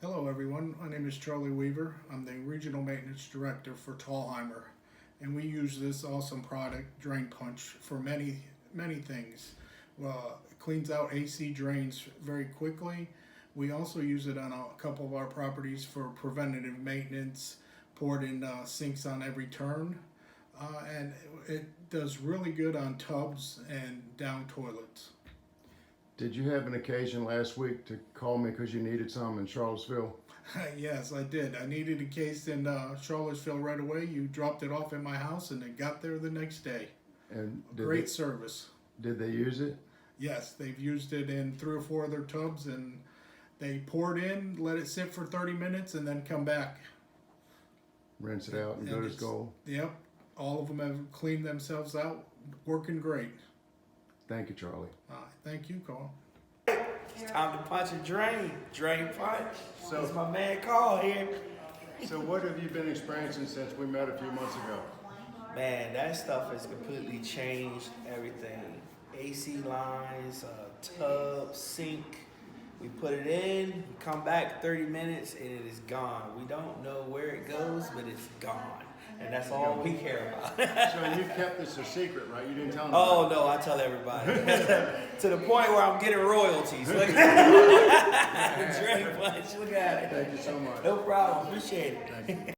Hello everyone, my name is Charlie Weaver. I'm the Regional Maintenance Director for Thalhimer, and we use this awesome product, Drain Punch, for many things. It cleans out AC drains very quickly. We also use it on a couple of our properties for preventative maintenance, poured in sinks on every turn, and it does really good on tubs and down toilets. Did you have an occasion last week to call me because you needed some in Charlottesville? Yes, I did. I needed a case in Charlottesville right away. You dropped it off at my house and it got there the next day. And Great service. Did they use it? Yes, they've used it in 3 or 4 of their tubs, and they pour it in, let it sit for 30 minutes, and then come back. Rinse it out and go to goal? Yep, all of them have cleaned themselves out, working great. Thank you, Charlie. Thank you, Carl. It's time to punch a drain. Drain punch. So- It's my man Carl here. So what have you been experiencing since we met a few months ago? Man, that stuff has completely changed everything. AC lines, tub, sink. We put it in, we come back 30 minutes, and it is gone. We don't know where it goes, but it's gone. And that's all we care about. So you kept this a secret, right? You didn't tell them. Oh, no, I tell everybody. To the point where I'm getting royalties. Look at Drain punch. Look at it. Thank you so much. No problem. Appreciate it. Thank you.